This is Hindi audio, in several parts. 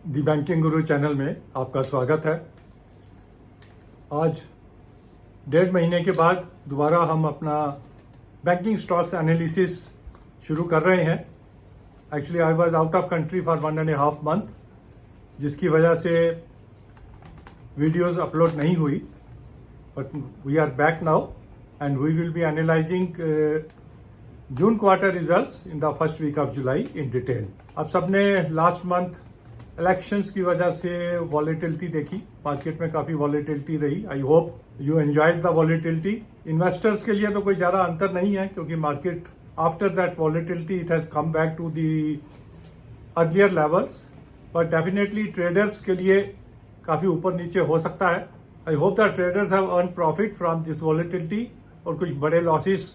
दी बैंकिंग गुरु चैनल में आपका स्वागत है। आज 1.5 महीने के बाद दोबारा हम अपना बैंकिंग स्टॉक्स एनालिसिस शुरू कर रहे हैं। Actually I was out of country for 1.5 month, जिसकी वजह से वीडियोस अपलोड नहीं हुई, but we are back now and we will be analysing June quarter results in the first week of July in detail. अब सबने लास्ट मंथ इलेक्शंस की वजह से वॉलेटिलिटी देखी, मार्केट में काफी वॉलेटिलिटी रही। I hope you enjoyed the volatility. Investors के लिए तो कोई ज्यादा अंतर नहीं है, क्योंकि market after that volatility it has come back to the earlier levels, but definitely traders के लिए काफी ऊपर नीचे हो सकता है। I hope that traders have earn profit from this volatility और कुछ बड़े लॉसेस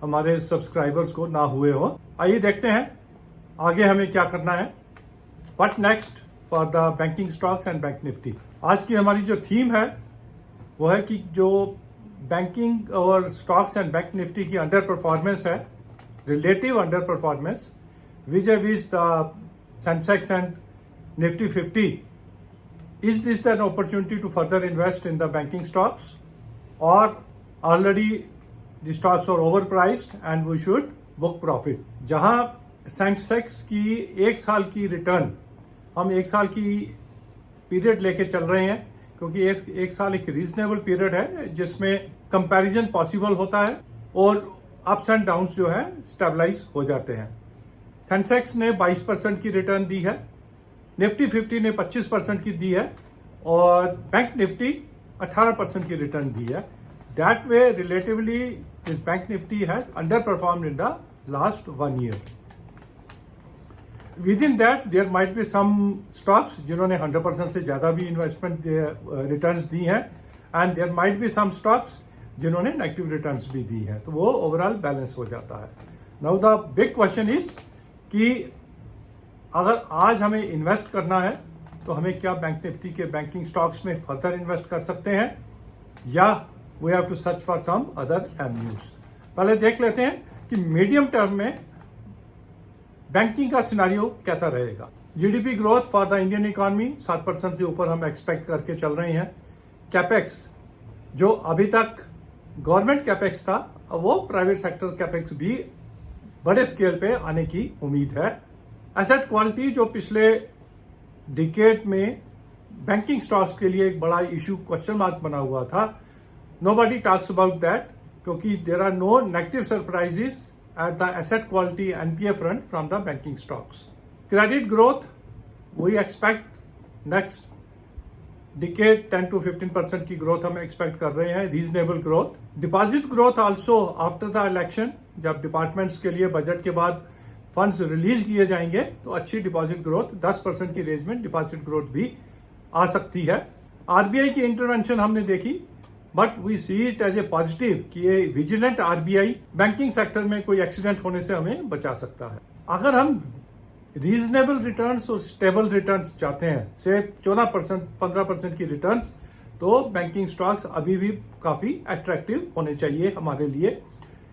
हमारे सब्सक्राइबर्स को ना हुए हो। आइए देखते हैं आगे हमें क्या करना है। What next for the banking stocks and bank Nifty. आज की हमारी जो थीम है वो है कि जो बैंकिंग और स्टॉक्स एंड बैंक निफ्टी की अंडर परफॉर्मेंस है, relative under performance vis the Sensex and Nifty 50, is this an opportunity to further invest in the banking stocks और already the stocks are over priced and we should book profit. जहां सेंसेक्स की 1 साल की रिटर्न, हम 1 साल की पीरियड लेके चल रहे हैं, क्योंकि एक साल एक रीजनेबल पीरियड है जिसमें कंपैरिजन पॉसिबल होता है और अप्स एंड डाउन्स जो है स्टेबलाइज हो जाते हैं। सेंसेक्स ने 22% की रिटर्न दी है, निफ्टी 50 ने 25% की दी है और बैंक निफ्टी 18% की रिटर्न दी है। That way relatively this bank Nifty has under performed in the last 1 year। Within that there might be some stocks जिन्होंने 100% से ज्यादा भी इन्वेस्टमेंट रिटर्न्स दी हैं, and there might be some stocks जिन्होंने नेगेटिव रिटर्न्स भी दी हैं, तो वो ओवरऑल बैलेंस हो जाता है। Now the big question is कि अगर आज हमें इन्वेस्ट करना है तो हमें क्या बैंक निफ्टी के बैंकिंग स्टॉक्स में फर्दर इन्वेस्ट कर सकते हैं, या we have to search for some other avenues. पहले देख लेते हैं कि मीडियम टर्म में बैंकिंग का सिनारियो कैसा रहेगा। GDP growth for the Indian economy 7% से ऊपर हम एक्सपेक्ट करके चल रहे हैं। कैपेक्स जो अभी तक गवर्नमेंट कैपेक्स था, वो प्राइवेट सेक्टर कैपेक्स भी बड़े स्केल पे आने की उम्मीद है। एसेट क्वालिटी जो पिछले डिकेड में बैंकिंग स्टॉक्स के लिए एक बड़ा इशू, क्वेश्चन मार्क बना हुआ था, नोबडी टॉक्स अबाउट दैट, क्योंकि there are no negative surprises at the asset quality NPA front from the banking stocks. Credit growth, we expect next decade 10 to 15% की growth हम expect कर रहे हैं, reasonable growth. Deposit growth also after the election, जब डिपार्टमेंट्स के लिए बजट के बाद फंड्स रिलीज किए जाएंगे तो अच्छी डिपॉजिट ग्रोथ, 10% की रेंज में डिपॉजिट ग्रोथ भी आ सकती है। आरबीआई की इंटरवेंशन हमने देखी, but we see it as a positive कि ये विजिलेंट आरबीआई बैंकिंग सेक्टर में कोई एक्सीडेंट होने से हमें बचा सकता है। अगर हम रीजनेबल रिटर्न्स और स्टेबल रिटर्न्स चाहते हैं, से 14% 15% की रिटर्न्स, तो बैंकिंग स्टॉक्स अभी भी काफी अट्रैक्टिव होने चाहिए हमारे लिए।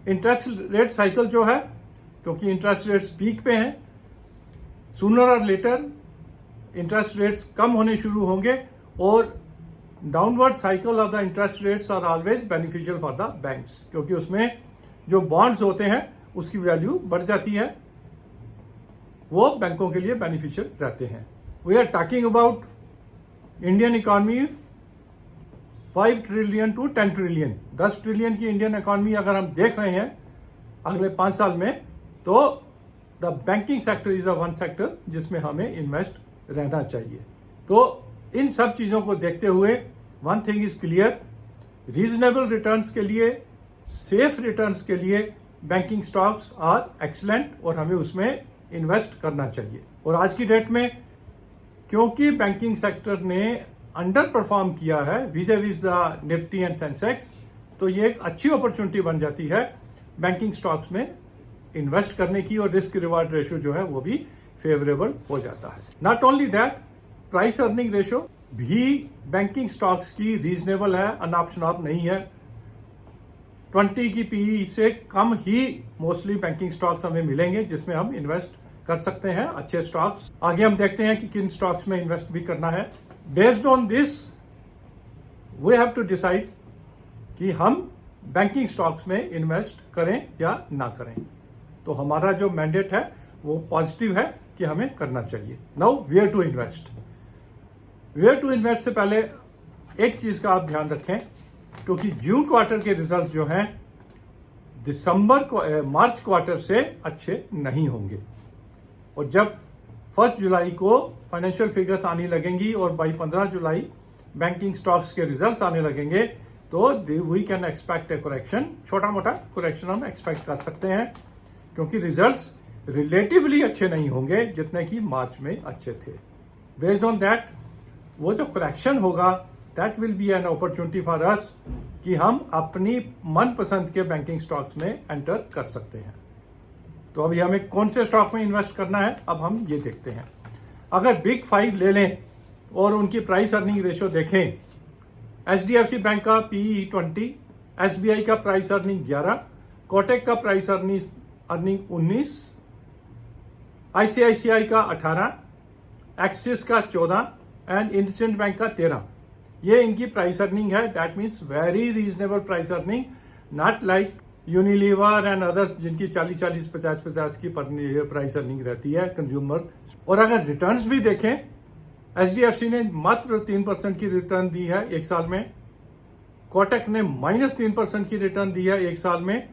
इंटरेस्ट रेट साइकिल जो है, क्योंकि इंटरेस्ट रेट्स पीक पे हैं, सूनर और लेटर इंटरेस्ट रेट्स कम होने शुरू होंगे और downward cycle of the interest rates are always beneficial for the banks, क्योंकि उसमें जो बॉन्ड्स होते हैं उसकी वैल्यू बढ़ जाती है, वो बैंकों के लिए बेनिफिशियल रहते हैं। We are talking about Indian economy 5 trillion to 10 trillion, 10 trillion की इंडियन इकोनॉमी अगर हम देख रहे हैं अगले 5 साल में, तो the banking sector is a one sector जिसमें हमें इन्वेस्ट रहना चाहिए। तो इन सब चीजों को देखते हुए one thing is clear, reasonable returns के लिए, सेफ रिटर्न्स के लिए बैंकिंग स्टॉक्स आर एक्सीलेंट और हमें उसमें इन्वेस्ट करना चाहिए। और आज की डेट में क्योंकि बैंकिंग सेक्टर ने अंडर परफॉर्म किया है विज़ द निफ्टी एंड सेंसेक्स, तो ये एक अच्छी अपॉर्चुनिटी बन जाती है बैंकिंग स्टॉक्स में इन्वेस्ट करने की, और रिस्क रिवार्ड रेशियो जो है वो भी फेवरेबल हो जाता है। Not only that, price earning ratio भी बैंकिंग स्टॉक्स की रीजनेबल है, अनाप शनाप नहीं है। 20 की पीई से कम ही मोस्टली बैंकिंग स्टॉक्स हमें मिलेंगे जिसमें हम इन्वेस्ट कर सकते हैं अच्छे स्टॉक्स। आगे हम देखते हैं कि किन स्टॉक्स में इन्वेस्ट भी करना है। Based on this we have to decide कि हम बैंकिंग स्टॉक्स में इन्वेस्ट करें या ना करें। तो हमारा जो मैंडेट है वो पॉजिटिव है कि हमें करना चाहिए। Now where to invest. Where to invest से पहले एक चीज का आप ध्यान रखें, क्योंकि जून क्वार्टर के रिजल्ट जो हैं मार्च क्वार्टर से अच्छे नहीं होंगे, और जब 1 जुलाई को फाइनेंशियल फिगर्स आने लगेंगी और बाई 15 जुलाई बैंकिंग स्टॉक्स के रिजल्ट्स आने लगेंगे, तो we can expect a correction. छोटा मोटा करेक्शन हम एक्सपेक्ट कर सकते हैं, क्योंकि रिजल्ट्स रिलेटिवली अच्छे नहीं होंगे जितने कि मार्च में अच्छे थे। बेस्ड ऑन दैट वो जो करेक्शन होगा that will be an opportunity for us कि हम अपनी मनपसंद के बैंकिंग स्टॉक्स में एंटर कर सकते हैं। तो अभी हमें कौन से स्टॉक में इन्वेस्ट करना है, अब हम ये देखते हैं। अगर बिग 5 ले लें और उनकी प्राइस अर्निंग रेशियो देखें, HDFC बैंक का PE 20, SBI का प्राइस अर्निंग 11, कोटक का प्राइस अर्निंग 19, ICICI का 18, एक्सिस का 14 एंड इंडसइंड बैंक का 13। ये इनकी प्राइस अर्निंग है। That means very reasonable price earning, not like Unilever and others जिनकी 40-40, 50-50 की प्राइस अर्निंग रहती है कंज्यूमर। और अगर रिटर्न्स भी देखें, HDFC ने मात्र 3% की रिटर्न दी है एक साल में, कोटक ने -3% की रिटर्न दी है एक साल में,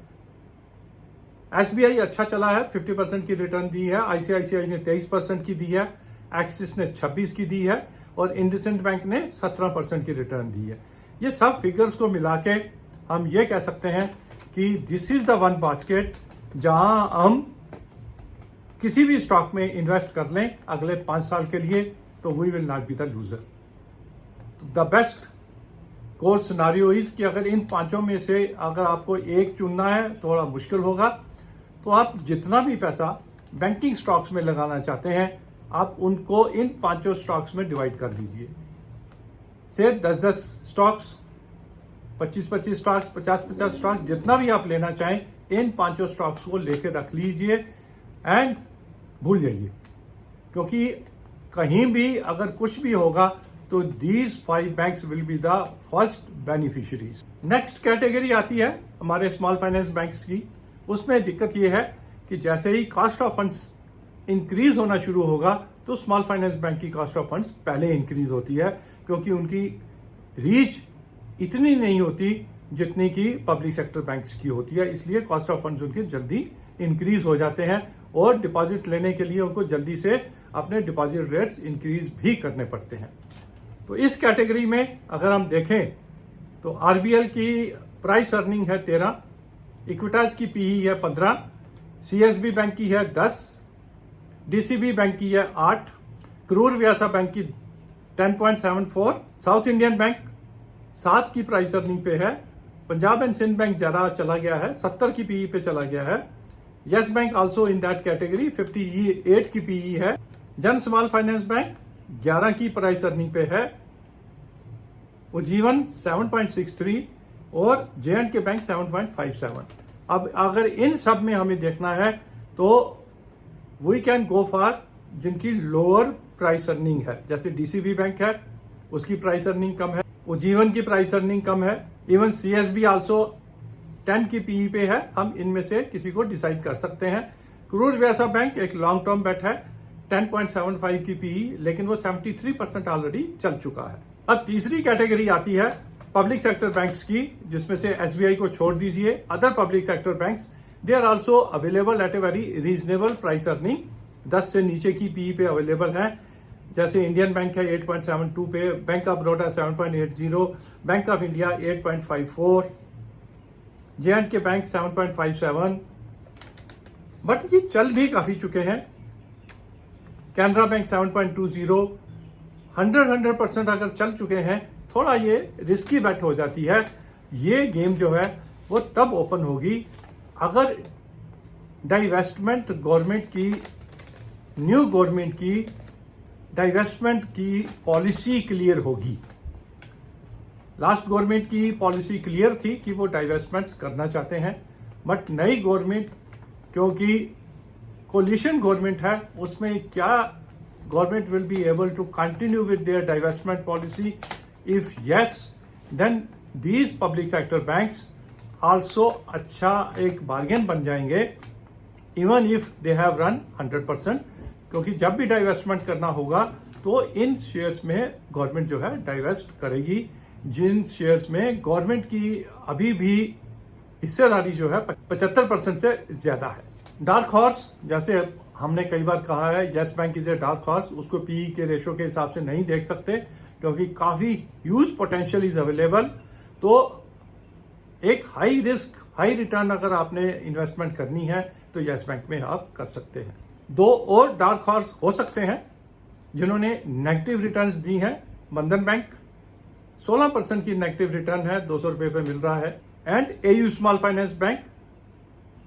SBI अच्छा चला है, 50% की रिटर्न दी है, ICICI ने 23% की दी है, एक्सिस ने 26 की दी है और इंडसइंड बैंक ने 17% की रिटर्न दी है। ये सब फिगर्स को मिला के हम ये कह सकते हैं कि this is the one basket जहां हम किसी भी स्टॉक में इन्वेस्ट कर लें अगले 5 साल के लिए, तो we will not be the loser. The best course scenario is कि अगर इन 5 में से अगर आपको एक चुनना है, थोड़ा मुश्किल होगा, तो आप जितना भी पैसा बैंकिंग स्टॉक्स में लगाना चाहते हैं आप उनको इन 5 स्टॉक्स में डिवाइड कर दीजिए। से 10-10 स्टॉक्स, 25-25 स्टॉक्स, 50-50 स्टॉक्स, जितना भी आप लेना चाहें इन 5 स्टॉक्स को लेके रख लीजिए एंड भूल जाइए, क्योंकि कहीं भी अगर कुछ भी होगा तो these 5 banks will be the first beneficiaries. Next category आती है हमारे स्मॉल फाइनेंस बैंक्स की। उसमें दिक्कत यह है कि जैसे ही कॉस्ट ऑफ फंड्स इंक्रीज होना शुरू होगा तो स्मॉल फाइनेंस बैंक की कॉस्ट ऑफ फंड्स पहले इंक्रीज होती है, क्योंकि उनकी रीच इतनी नहीं होती जितनी कि पब्लिक सेक्टर बैंक्स की होती है। इसलिए कॉस्ट ऑफ फंड्स उनके जल्दी इंक्रीज हो जाते हैं और डिपॉजिट लेने के लिए उनको जल्दी से अपने डिपॉजिट रेट्स इंक्रीज भी करने पड़ते हैं। तो इस कैटेगरी में अगर हम देखें तो RBL की प्राइस अर्निंग है 13, इक्विटास की PE है 15, CSB बैंक की है 10, DCB बैंक की है 8, करूर व्यासा बैंक की 10.74, साउथ इंडियन बैंक 7 की प्राइस अर्निंग पे है, पंजाब एंड सिंध बैंक ज्यादा चला गया है, 70 की PE पे चला गया है, yes bank also in that category 58 की PE है, जन स्मॉल फाइनेंस बैंक 11 की प्राइस अर्निंग पे है, उज्जीवन 7.63 और J&K बैंक 7.57। अब अगर इन सब में हमें देखना है तो वी कैन गो फॉर जिनकी लोअर प्राइस अर्निंग है, जैसे DCB बैंक है, उसकी प्राइस अर्निंग कम है, उज्जीवन की प्राइस अर्निंग कम है, इवन CSB आल्सो 10 की PE पे है। हम इनमें से किसी को डिसाइड कर सकते हैं। करूर व्यासा बैंक एक लॉन्ग टर्म बेट है, 10.75 की PE, लेकिन वो 73% ऑलरेडी चल चुका है। अब तीसरी कैटेगरी आती है पब्लिक सेक्टर बैंक्स की, जिसमें से SBI को छोड़ दीजिए। Other public sector banks they are also available at a very reasonable price earning, 10 से नीचे की PE पे अवेलेबल है। जैसे इंडियन बैंक है 8.72 पे, bank of Baroda 7.80, bank of India 8.54, J&K bank 7.57, but ये चल भी काफी चुके हैं। कैनरा बैंक 7.20, 100% अगर चल चुके हैं, थोड़ा ये रिस्की बेट हो जाती है। ये गेम जो है वो तब ओपन होगी अगर डाइवेस्टमेंट गवर्नमेंट की, न्यू गवर्नमेंट की डाइवेस्टमेंट की पॉलिसी क्लियर होगी। लास्ट गवर्नमेंट की पॉलिसी क्लियर थी कि वो डाइवेस्टमेंट्स करना चाहते हैं, बट नई गवर्नमेंट क्योंकि कोलिशन गवर्नमेंट है उसमें क्या government will be able to continue with their divestment policy. If yes, then these public sector banks also अच्छा एक बार्गेन बन जाएंगे, even if they have run 100%, क्योंकि जब भी डाइवेस्टमेंट करना होगा तो इन शेयर्स में गवर्नमेंट जो है डाइवेस्ट करेगी, जिन शेयर्स में गवर्नमेंट की अभी भी हिस्सेदारी जो है 75% से ज्यादा है. डार्क हॉर्स, जैसे हमने कई बार कहा है, yes bank is a dark horse. उसको पीई के रेशो के हिसाब से नहीं देख सकते क्योंकि काफी ह्यूज पोटेंशियल इज अवेलेबल. तो एक हाई रिस्क हाई रिटर्न अगर आपने इन्वेस्टमेंट करनी है तो यस बैंक में आप कर सकते हैं. दो और डार्क हॉर्स हो सकते हैं जिन्होंने नेगेटिव रिटर्न्स दी हैं. बंधन बैंक 16% की नेगेटिव रिटर्न है, 200 रुपए पे मिल रहा है. And AU small finance bank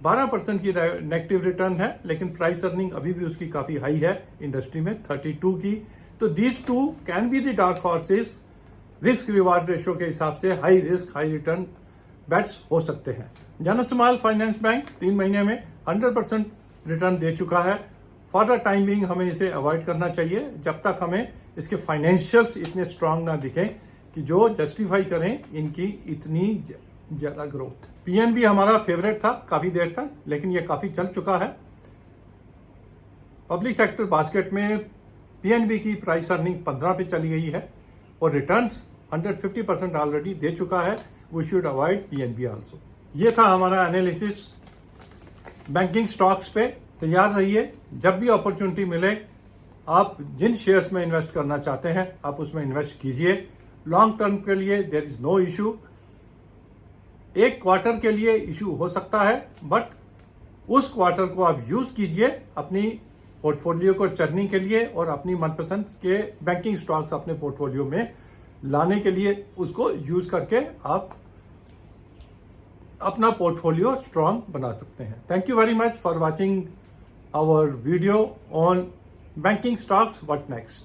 12% की नेगेटिव रिटर्न है, लेकिन प्राइस अर्निंग अभी भी उसकी काफी हाई है इंडस्ट्री में, 32 की. तो these two can be the dark horses. Risk reward ratio के हिसाब से high risk high return bets हो सकते हैं. जन स्मॉल फाइनेंस बैंक 3 महीने में 100% रिटर्न दे चुका है. फॉर द टाइम बिंग हमें इसे अवॉइड करना चाहिए जब तक हमें इसके फाइनेंशियल्स इतने स्ट्रांग ना दिखें कि जो जस्टिफाई करें इनकी इतनी ज्यादा ग्रोथ. पीएनबी हमारा फेवरेट था काफी देर तक, लेकिन ये काफी चल चुका है. पब्लिक सेक्टर बास्केट में पीएनबी की प्राइस अर्निंग 15 पे चली गई है और रिटर्न्स 150% ऑलरेडी दे चुका है. We should avoid PNB also. ये था हमारा एनालिसिस बैंकिंग स्टॉक्स पे. तैयार रहिए, जब भी अपॉर्चुनिटी मिले आप जिन शेयर्स में इन्वेस्ट करना चाहते हैं आप उसमें इन्वेस्ट कीजिए. लॉन्ग टर्म के लिए देयर इज नो इशू. एक क्वार्टर के लिए इशू हो सकता है, बट उस क्वार्टर को आप यूज कीजिए अपनी पोर्टफोलियो को चरने के लिए और अपनी मनपसंद के बैंकिंग स्टॉक्स अपने पोर्टफोलियो में लाने के लिए उसको यूज करके आप अपना पोर्टफोलियो स्ट्रांग बना सकते हैं. Thank you very much for watching our video on banking stocks what next.